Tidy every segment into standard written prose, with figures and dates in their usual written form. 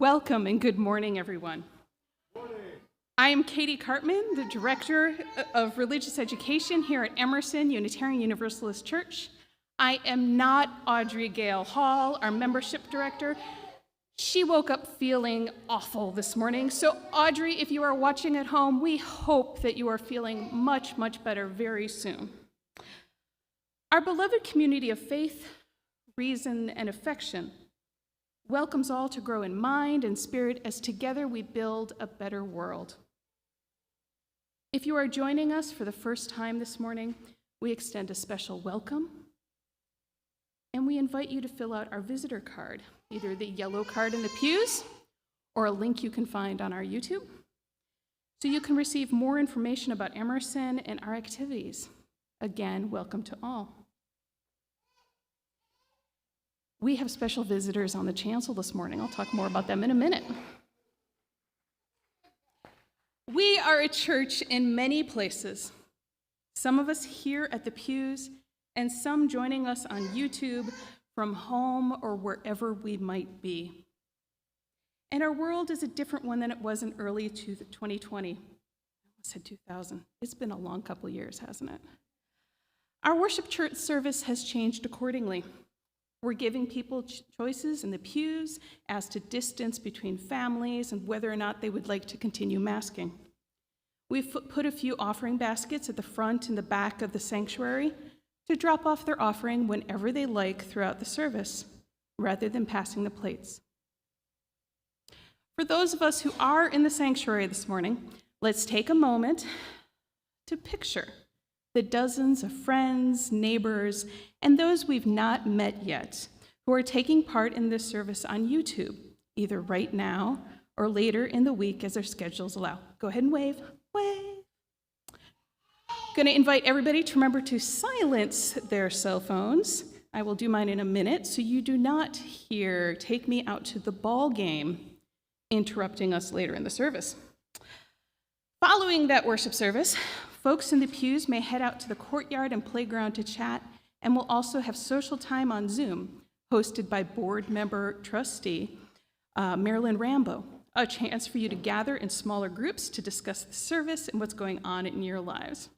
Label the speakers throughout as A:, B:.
A: Welcome and good morning, everyone. I am Katie Cartman, the Director of Religious Education here at Emerson Unitarian Universalist Church. I am not Audrey Gale Hall, our membership director. She woke up feeling awful this morning. So Audrey, if you are watching at home, we hope that you are feeling much, much better very soon. Our beloved community of faith, reason, and affection welcomes all to grow in mind and spirit as together we build a better world. If you are joining us for the first time this morning, we extend a special welcome, and we invite you to fill out our visitor card, either the yellow card in the pews or a link you can find on our YouTube, so you can receive more information about Emerson and our activities. Again, welcome to all. We have special visitors on the chancel this morning. I'll talk more about them in a minute. We are a church in many places. Some of us here at the pews, and some joining us on YouTube from home or wherever we might be. And our world is a different one than it was in early 2020. I said 2000. It's been a long couple of years, hasn't it? Our worship church service has changed accordingly. We're giving people choices in the pews as to distance between families and whether or not they would like to continue masking. We've put a few offering baskets at the front and the back of the sanctuary to drop off their offering whenever they like throughout the service, rather than passing the plates. For those of us who are in the sanctuary this morning, let's take a moment to picture the dozens of friends, neighbors, and those we've not met yet who are taking part in this service on YouTube, either right now or later in the week as their schedules allow. Go ahead and wave. Wave. Going to invite everybody to remember to silence their cell phones. I will do mine in a minute, so you do not hear "take me out to the ball game" interrupting us later in the service. Following that worship service, folks in the pews may head out to the courtyard and playground to chat, and we'll also have social time on Zoom, hosted by board member trustee Marilyn Rambo, a chance for you to gather in smaller groups to discuss the service and what's going on in your lives.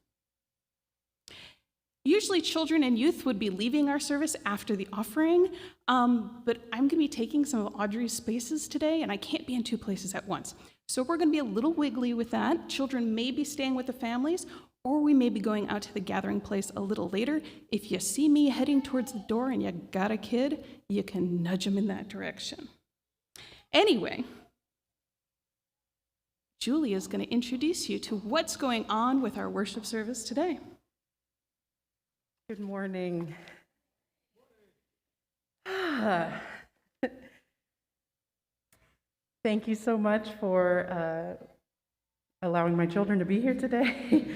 A: Usually children and youth would be leaving our service after the offering, but I'm going to be taking some of Audrey's spaces today, and I can't be in two places at once. So we're going to be a little wiggly with that. Children may be staying with the families, or we may be going out to the gathering place a little later. If you see me heading towards the door and you got a kid, you can nudge them in that direction. Anyway, Julia is going to introduce you to what's going on with our worship service today.
B: Good morning. Thank you so much for allowing my children to be here today.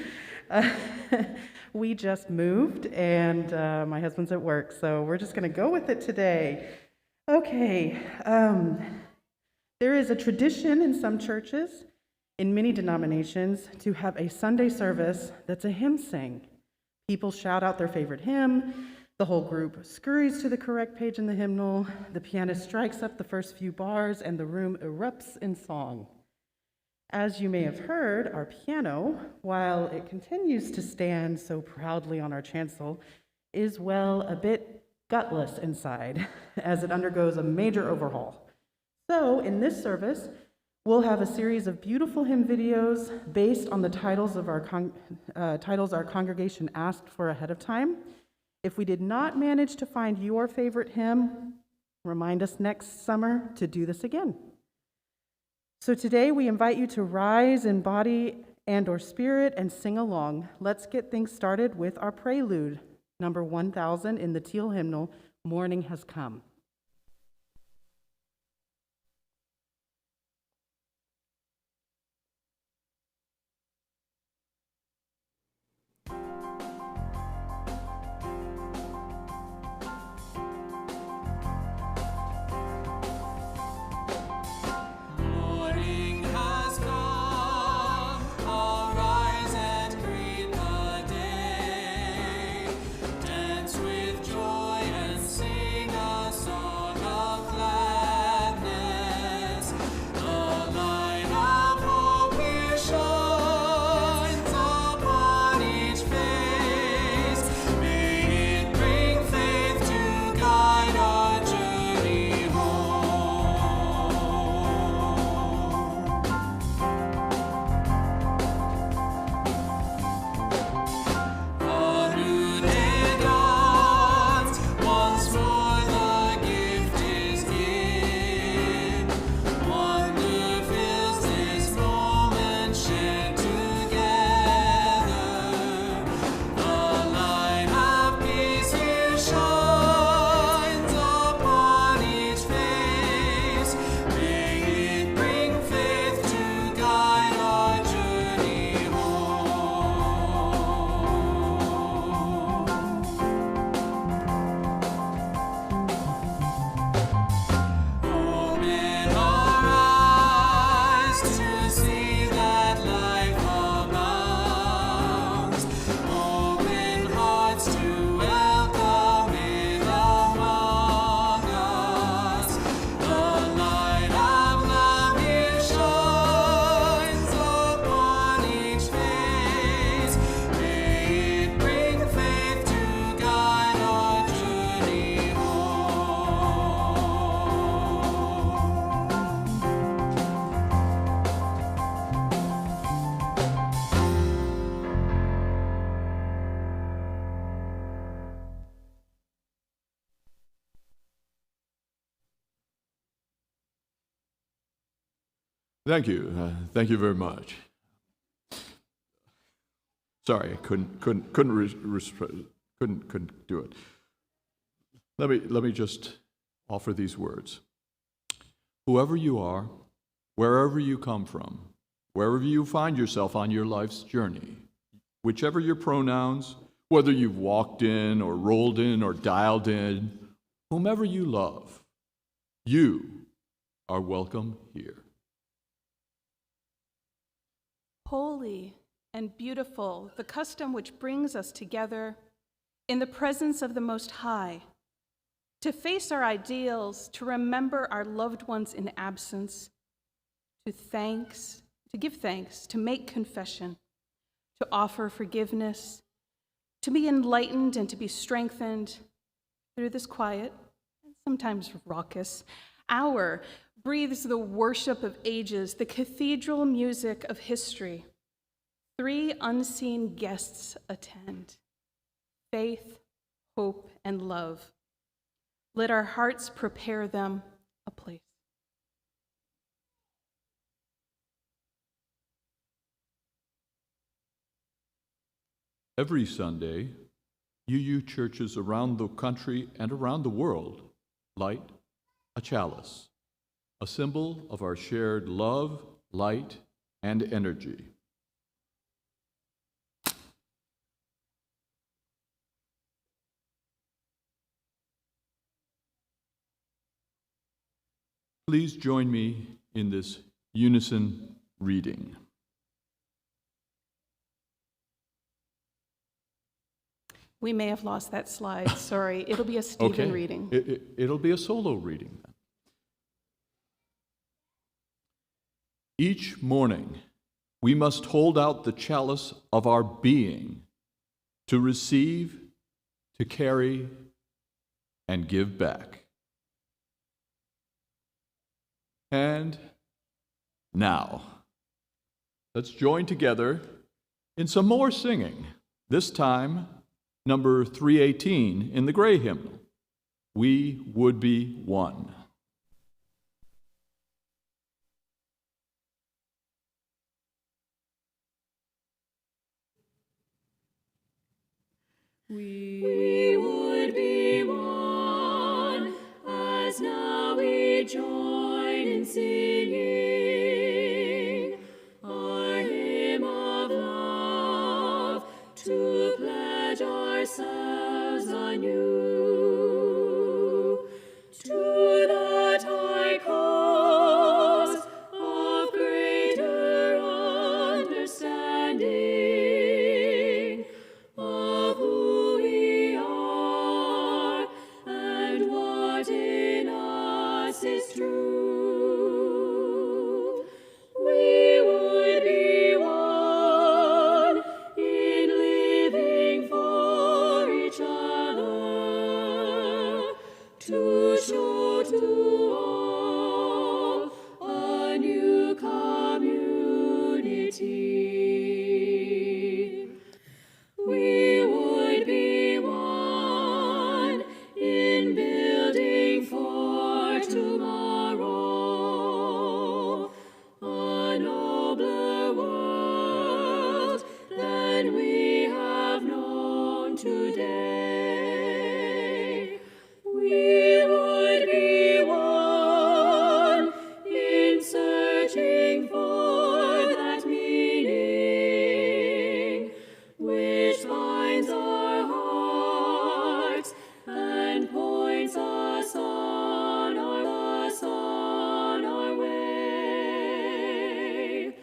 B: We just moved, and my husband's at work, so we're just going to go with it today. Okay. There is a tradition in some churches, in many denominations, to have a Sunday service that's a hymn sing. People shout out their favorite hymn, the whole group scurries to the correct page in the hymnal, the pianist strikes up the first few bars, and the room erupts in song. As you may have heard, our piano, while it continues to stand so proudly on our chancel, is, well, a bit gutless inside as it undergoes a major overhaul. So, in this service, we'll have a series of beautiful hymn videos based on the titles our congregation asked for ahead of time. If we did not manage to find your favorite hymn, remind us next summer to do this again. So today we invite you to rise in body and or spirit and sing along. Let's get things started with our prelude, number 1000 in the Teal hymnal, "Morning Has Come."
C: With joy and sing a song. Thank you. Thank you very much. Sorry, I couldn't do it. Let me just offer these words. Whoever you are, wherever you come from, wherever you find yourself on your life's journey, whichever your pronouns, whether you've walked in or rolled in or dialed in, whomever you love, you are welcome here.
A: Holy and beautiful, the custom which brings us together in the presence of the Most High, to face our ideals, to remember our loved ones in absence, to give thanks, to make confession, to offer forgiveness, to be enlightened and to be strengthened through this quiet, and sometimes raucous, hour breathes the worship of ages, the cathedral music of history. 3 unseen guests attend: faith, hope, and love. Let our hearts prepare them a place.
C: Every Sunday, UU churches around the country and around the world light a chalice, a symbol of our shared love, light, and energy. Please join me in this unison reading.
A: We may have lost that slide, sorry. It'll be a Stephen reading.
C: It'll be a solo reading then. Each morning, we must hold out the chalice of our being to receive, to carry, and give back. And now, let's join together in some more singing, this time number 318 in the Gray Hymnal, We Would Be One.
D: We would be one, as now we join in singing our hymn of love, to pledge ourselves anew to that high cause of greater understanding of who we are and what in us is true. We would be one in living for each other, to show to all a new community. We would be one in building for tomorrow a nobler world than we have known today. We would be one in searching for that meaning which binds our hearts and points us on our way.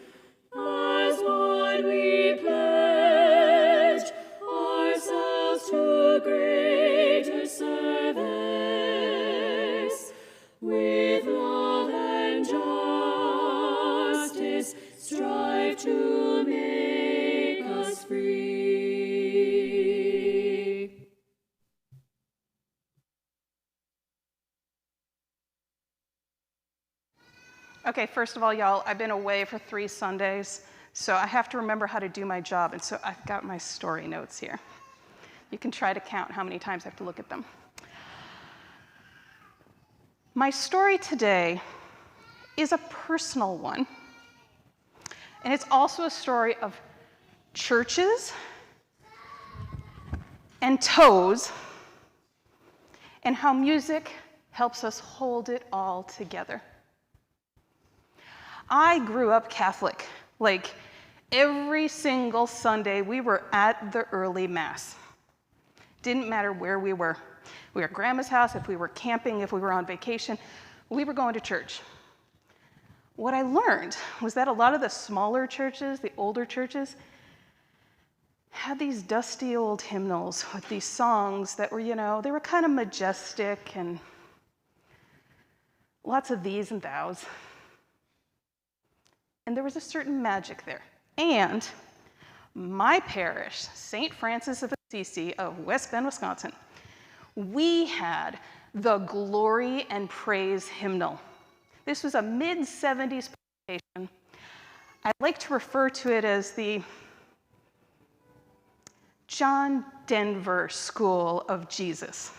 D: As one we pledge ourselves to greater service, with love and justice strive to make us free.
A: Okay, first of all, y'all, I've been away for 3 Sundays, so I have to remember how to do my job, and so I've got my story notes here. You can try to count how many times I have to look at them. My story today is a personal one, And it's also a story of churches and toes and how music helps us hold it all together. I grew up Catholic. Like, every single Sunday, we were at the early Mass. Didn't matter where we were. We were at Grandma's house, if we were camping, if we were on vacation, we were going to church. What I learned was that a lot of the smaller churches, the older churches, had these dusty old hymnals with these songs that were, they were kind of majestic and lots of these and thous. And there was a certain magic there. And my parish, St. Francis of Assisi of West Bend, Wisconsin, we had the Glory and Praise Hymnal. This was a mid-70s publication. I like to refer to it as the John Denver School of Jesus.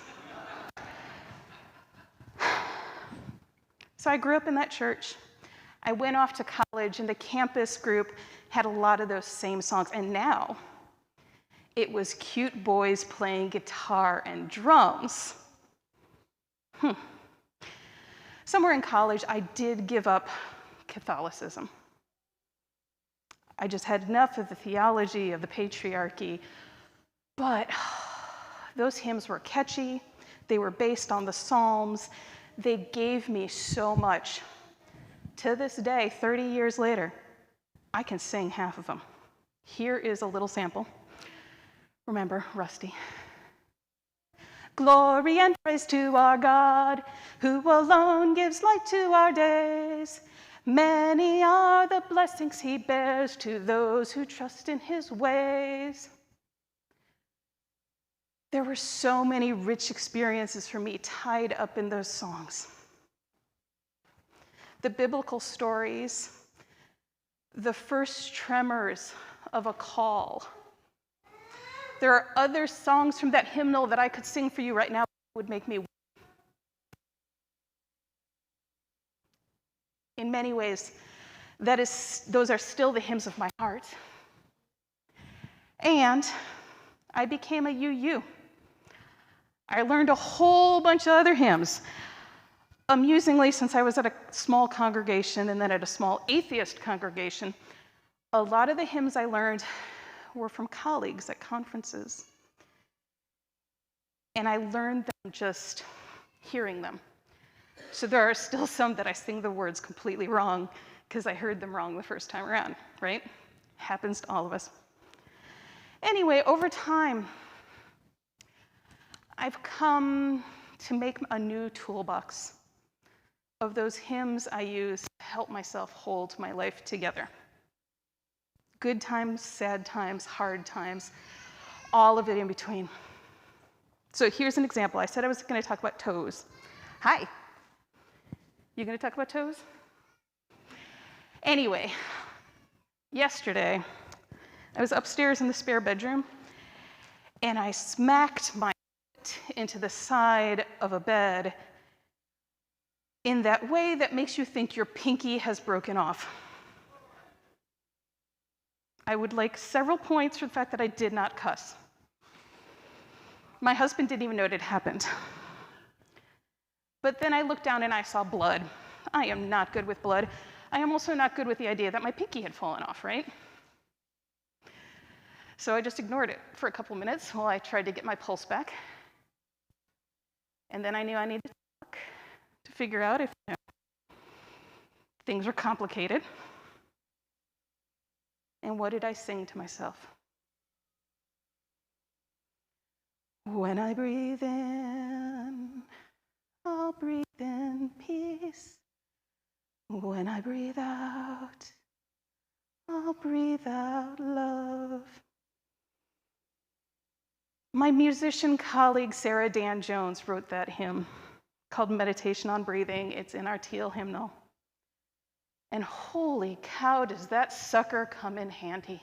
A: So I grew up in that church. I went off to college, and the campus group had a lot of those same songs. And now it was cute boys playing guitar and drums. Somewhere in college, I did give up Catholicism. I just had enough of the theology of the patriarchy. But those hymns were catchy. They were based on the Psalms. They gave me so much. To this day, 30 years later, I can sing half of them. Here is a little sample. Remember, rusty. Glory and praise to our God, who alone gives light to our days. Many are the blessings he bears to those who trust in his ways. There were so many rich experiences for me tied up in those songs. The biblical stories, the first tremors of a call. There are other songs from that hymnal that I could sing for you right now that would make me weep. In many ways, those are still the hymns of my heart. And I became a UU. I learned a whole bunch of other hymns. Amusingly, since I was at a small congregation and then at a small atheist congregation, a lot of the hymns I learned were from colleagues at conferences. And I learned them just hearing them. So there are still some that I sing the words completely wrong because I heard them wrong the first time around, right? Happens to all of us. Anyway, over time, I've come to make a new toolbox of those hymns I use to help myself hold my life together. Good times, sad times, hard times, all of it in between. So here's an example. I said I was going to talk about toes. Hi. You going to talk about toes? Anyway, yesterday, I was upstairs in the spare bedroom, and I smacked my foot into the side of a bed in that way that makes you think your pinky has broken off. I would like several points for the fact that I did not cuss. My husband didn't even know it had happened. But then I looked down and I saw blood. I am not good with blood. I am also not good with the idea that my pinky had fallen off, right? So I just ignored it for a couple minutes while I tried to get my pulse back. And then I knew I needed to talk to figure out if things were complicated. And what did I sing to myself? When I breathe in, I'll breathe in peace. When I breathe out, I'll breathe out love. My musician colleague, Sarah Dan Jones, wrote that hymn called Meditation on Breathing. It's in our teal hymnal. And holy cow, does that sucker come in handy.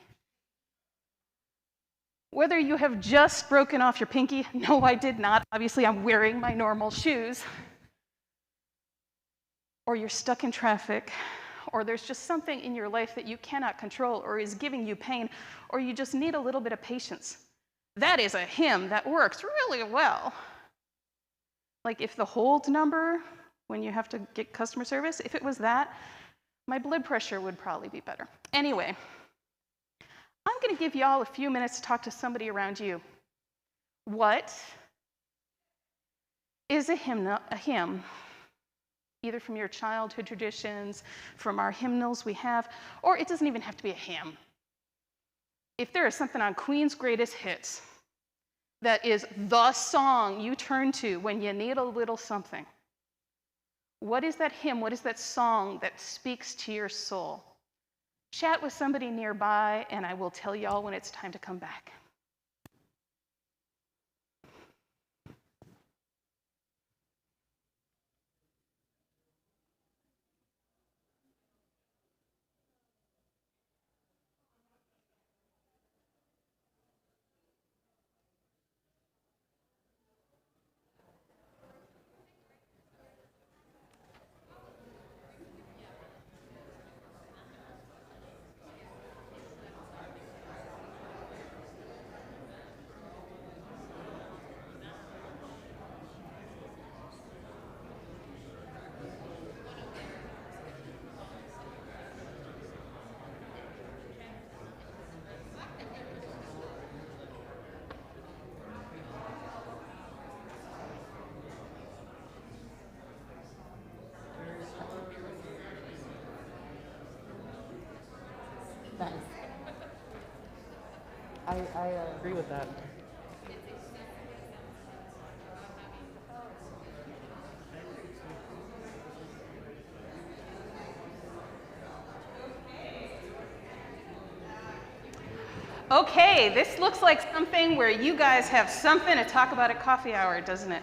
A: Whether you have just broken off your pinky, no, I did not. Obviously, I'm wearing my normal shoes. Or you're stuck in traffic, or there's just something in your life that you cannot control or is giving you pain, or you just need a little bit of patience, that is a hymn that works really well. Like if the hold number, when you have to get customer service, if it was that, my blood pressure would probably be better. Anyway, I'm going to give y'all a few minutes to talk to somebody around you. What is a hymn, either from your childhood traditions, from our hymnals we have, or it doesn't even have to be a hymn. If there is something on Queen's Greatest Hits that is the song you turn to when you need a little something, what is that hymn? What is that song that speaks to your soul? Chat with somebody nearby, and I will tell y'all when it's time to come back.
B: I agree with that.
A: Okay, this looks like something where you guys have something to talk about at coffee hour, doesn't it?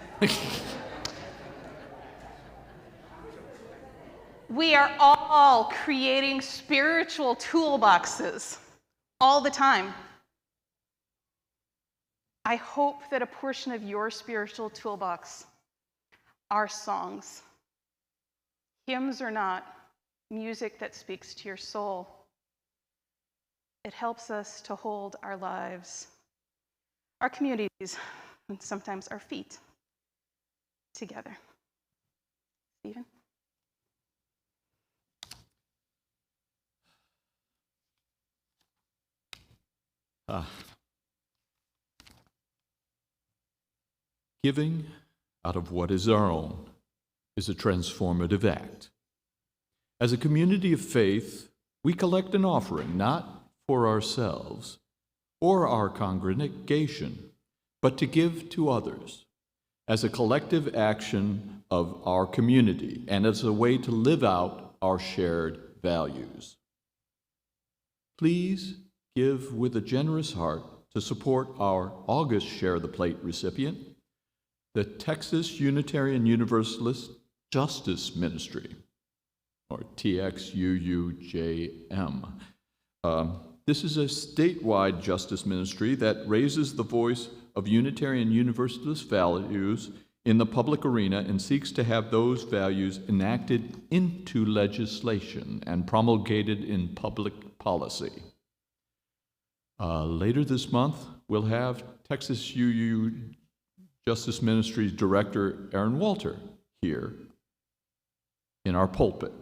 A: We are all creating spiritual toolboxes all the time. I hope that a portion of your spiritual toolbox are songs. Hymns or not, music that speaks to your soul. It helps us to hold our lives, our communities, and sometimes our feet together. Stephen?
C: Giving out of what is our own is a transformative act. As a community of faith, we collect an offering not for ourselves or our congregation, but to give to others as a collective action of our community and as a way to live out our shared values. Please give with a generous heart to support our August Share the Plate recipient, the Texas Unitarian Universalist Justice Ministry, or TXUUJM. This is a statewide justice ministry that raises the voice of Unitarian Universalist values in the public arena and seeks to have those values enacted into legislation and promulgated in public policy. Later this month, we'll have Texas UU Justice Ministries Director Aaron Walter here in our pulpit.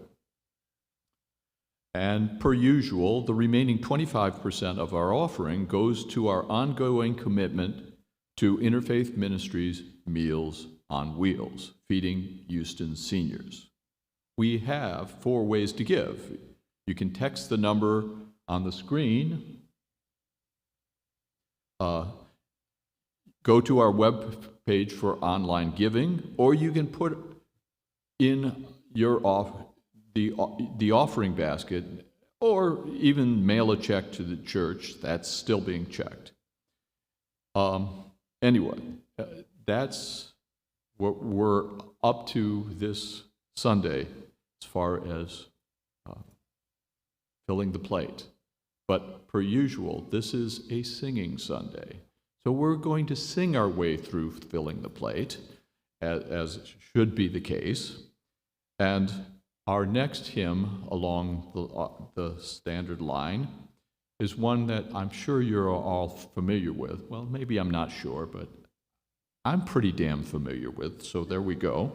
C: And per usual, the remaining 25% of our offering goes to our ongoing commitment to Interfaith Ministries Meals on Wheels, feeding Houston seniors. We have 4 ways to give. You can text the number on the screen, go to our web page for online giving, or you can put in your the offering basket, or even mail a check to the church. That's still being checked. Anyway, that's what we're up to this Sunday as far as filling the plate. But per usual, this is a singing Sunday. So we're going to sing our way through filling the plate, as should be the case. And Our next hymn along the standard line is one that I'm sure you're all familiar with. Well, maybe I'm not sure, but I'm pretty damn familiar with, so there we go.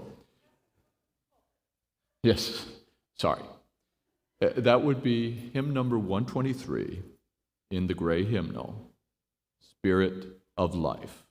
C: Yes, sorry. That would be hymn number 123 in the gray hymnal, Spirit of Life.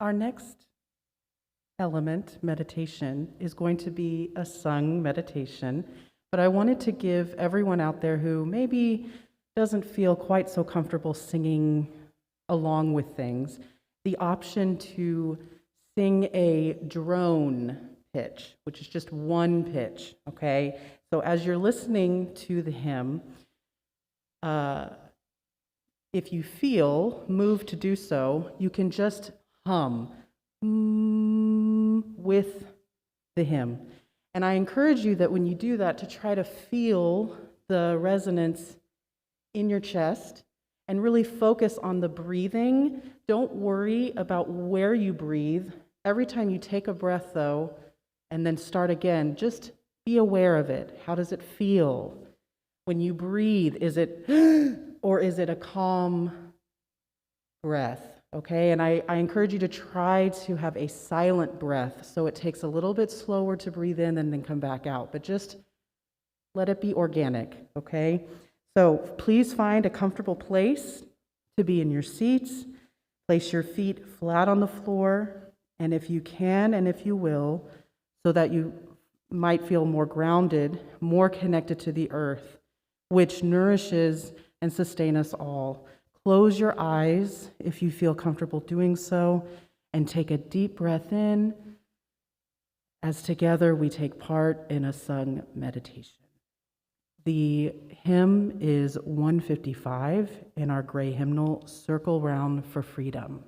B: Our next element, meditation, is going to be a sung meditation, but I wanted to give everyone out there who maybe doesn't feel quite so comfortable singing along with things the option to sing a drone pitch, which is just one pitch, okay? So as you're listening to the hymn, if you feel moved to do so, you can just hum with the hymn. And I encourage you that when you do that to try to feel the resonance in your chest and really focus on the breathing. Don't worry about where you breathe. Every time you take a breath, though, and then start again, just be aware of it. How does it feel? When you breathe, is it, or is it a calm breath? Okay, and I encourage you to try to have a silent breath so it takes a little bit slower to breathe in and then come back out, but just let it be organic, okay? So please find a comfortable place to be in your seats. Place your feet flat on the floor, and if you can and if you will, so that you might feel more grounded, more connected to the earth, which nourishes and sustains us all. Close your eyes if you feel comfortable doing so, and take a deep breath in as together we take part in a sung meditation. The hymn is 155 in our gray hymnal, Circle Round for Freedom.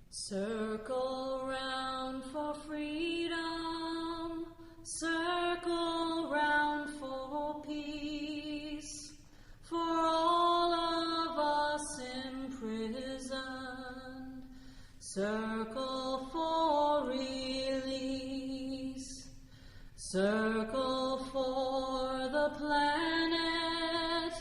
D: Circle round for freedom, circle round for peace, for all Circle for the planet,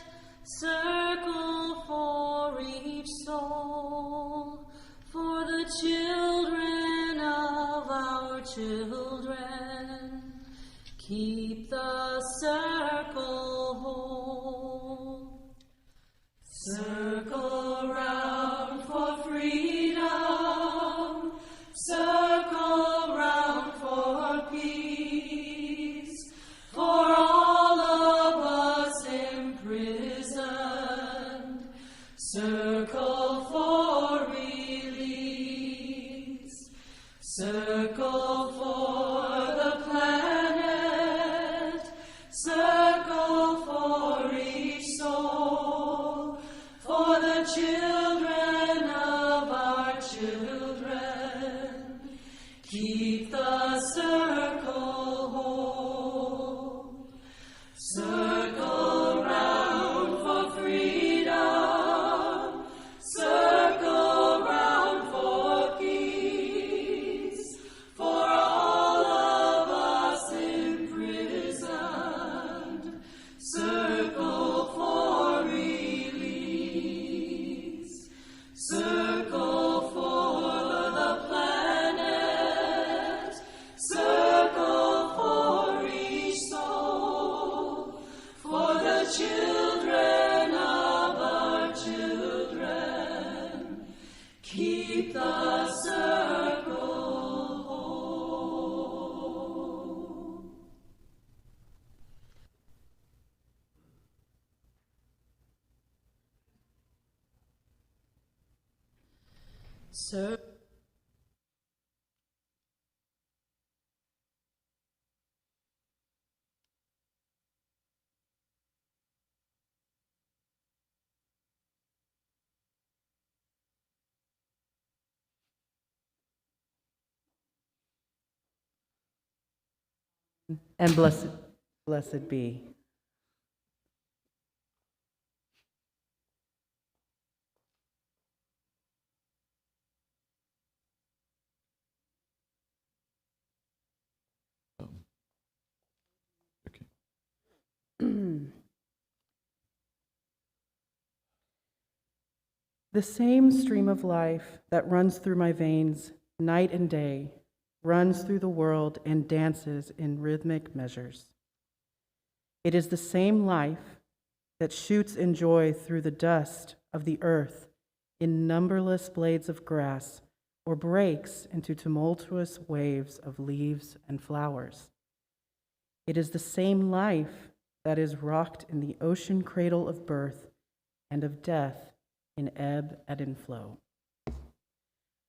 D: circle for each soul, for the children of our children. Keep the circle whole. Circle round for freedom, circle round for peace, for all of us imprisoned. Circle for release, circle for the planet, circle for each soul, for the children of our children. Keep the circle whole. Circle round for freedom, circle round for peace, for all of us imprisoned. Circle for release, circle for the planet, circle for each soul, for the children of our children. Keep the circle whole. Sir.
B: And blessed be.
C: Okay.
B: The same stream of life that runs through my veins night and day runs through the world and dances in rhythmic measures. It is the same life that shoots in joy through the dust of the earth in numberless blades of grass or breaks into tumultuous waves of leaves and flowers. It is the same life that is rocked in the ocean cradle of birth and of death in ebb and in flow.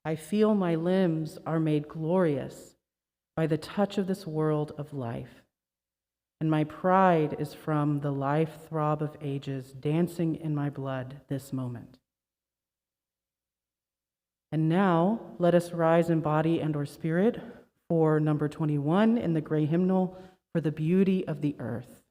B: I feel my limbs are made glorious by the touch of this world of life, and my pride is from the life throb of ages dancing in my blood this moment. And now let us rise in body and or spirit for number 21 in the gray hymnal, for the beauty of the earth.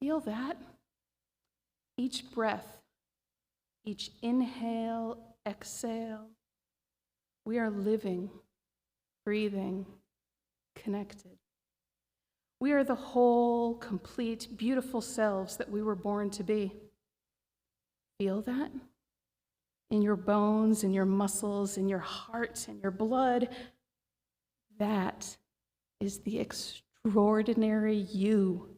A: Feel that? Each breath, each inhale, exhale, we are living, breathing, connected. We are the whole, complete, beautiful selves that we were born to be. Feel that? In your bones, in your muscles, in your heart, in your blood. That is the extraordinary you.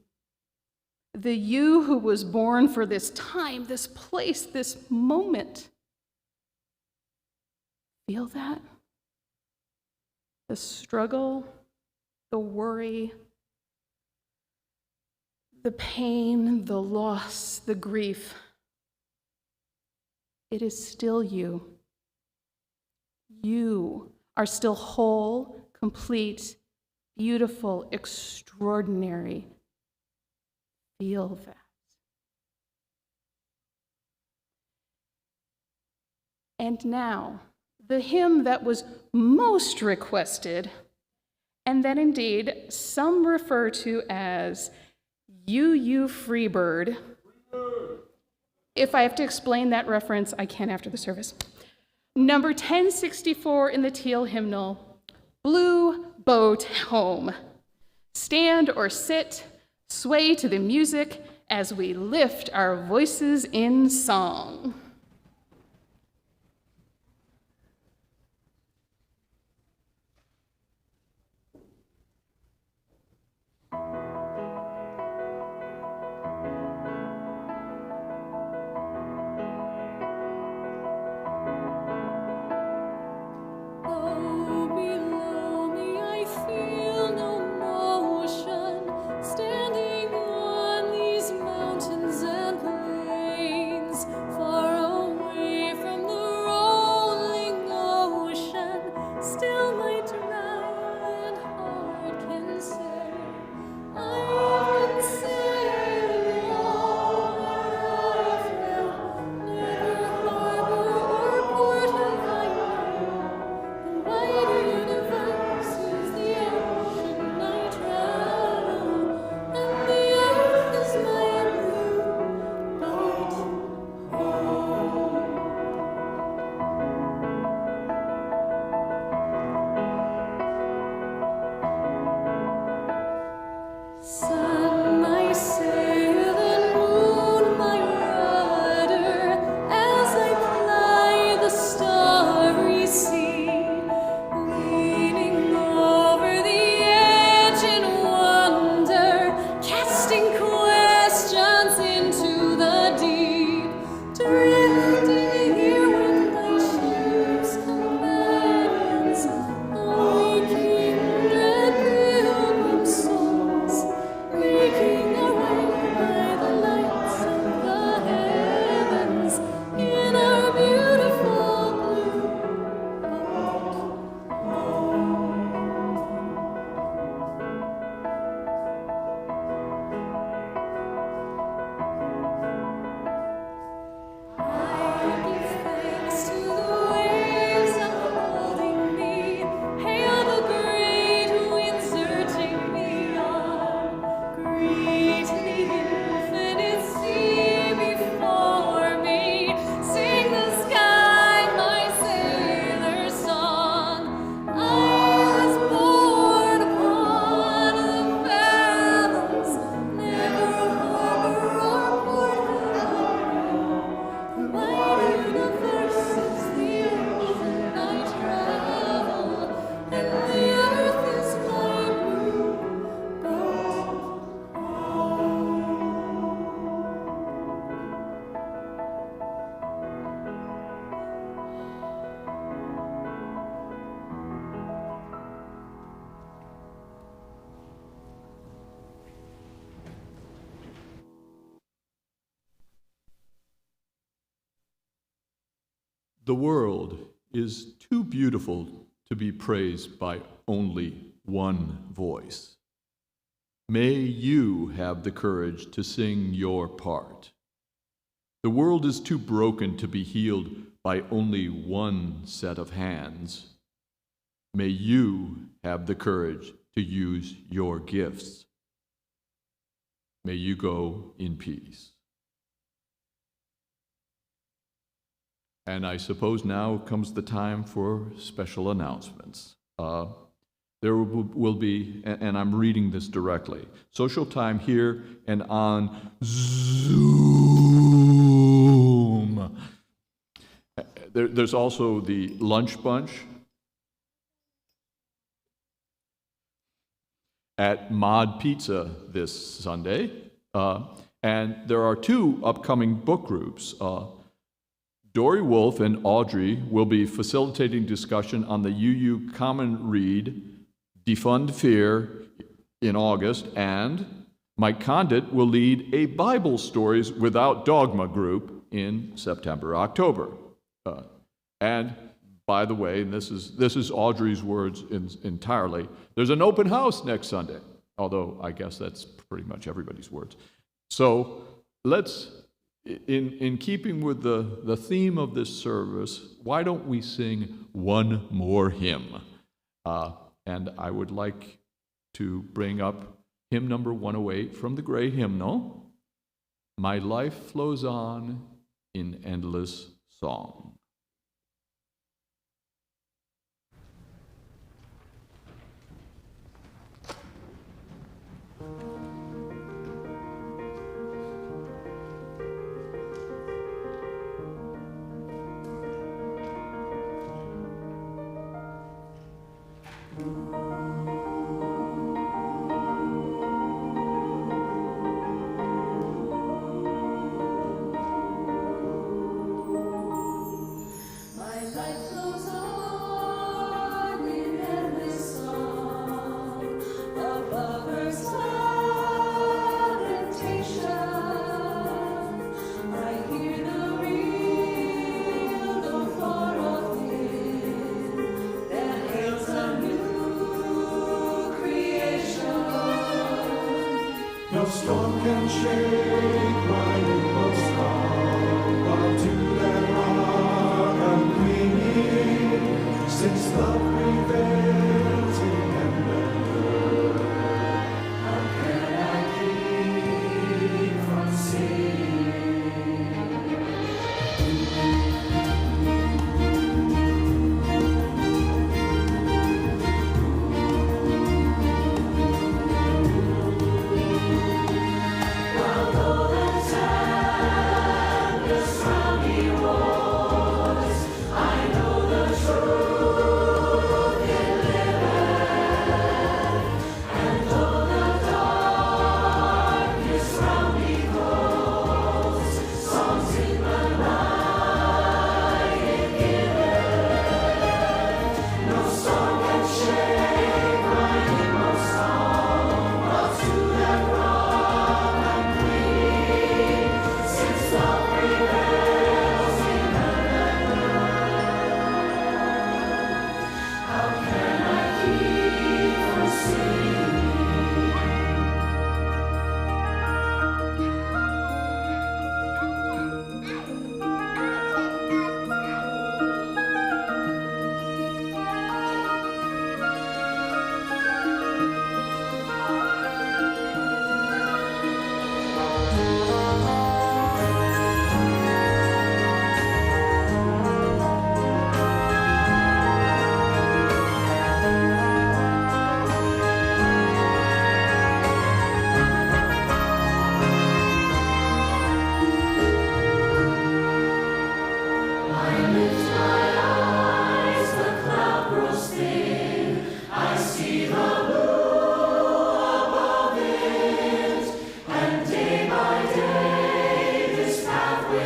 A: The you who was born for this time, this place, this moment. Feel that? The struggle, the worry, the pain, the loss, the grief. It is still you. You are still whole, complete, beautiful, extraordinary. Feel that. And now, the hymn that was most requested, and that indeed some refer to as You Freebird. If I have to explain that reference, I can after the service. Number 1064 in the Teal Hymnal, Blue Boat Home. Stand or sit, sway to the music as we lift our voices in song.
C: The world is too beautiful to be praised by only one voice. May you have the courage to sing your part. The world is too broken to be healed by only one set of hands. May you have the courage to use your gifts. May you go in peace. And I suppose now comes the time for special announcements. There will be, and I'm reading this directly, social time here and on Zoom. There's also the lunch bunch at Mod Pizza this Sunday. And there are two upcoming book groups. Dory Wolf and Audrey will be facilitating discussion on the UU Common Read, Defund Fear, in August, and Mike Condit will lead a Bible Stories Without Dogma group in September, October. And by the way, and this is Audrey's words entirely, there's an open house next Sunday, although I guess that's pretty much everybody's words. So let's, in keeping with the theme of this service, why don't we sing one more hymn? And I would like to bring up hymn number 108 from the Gray Hymnal, My Life Flows On in Endless Song.
E: No storm can shake my inmost calm, while to that rock I'm clinging, since love prevails in heaven and earth. How can I keep from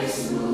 D: smooth.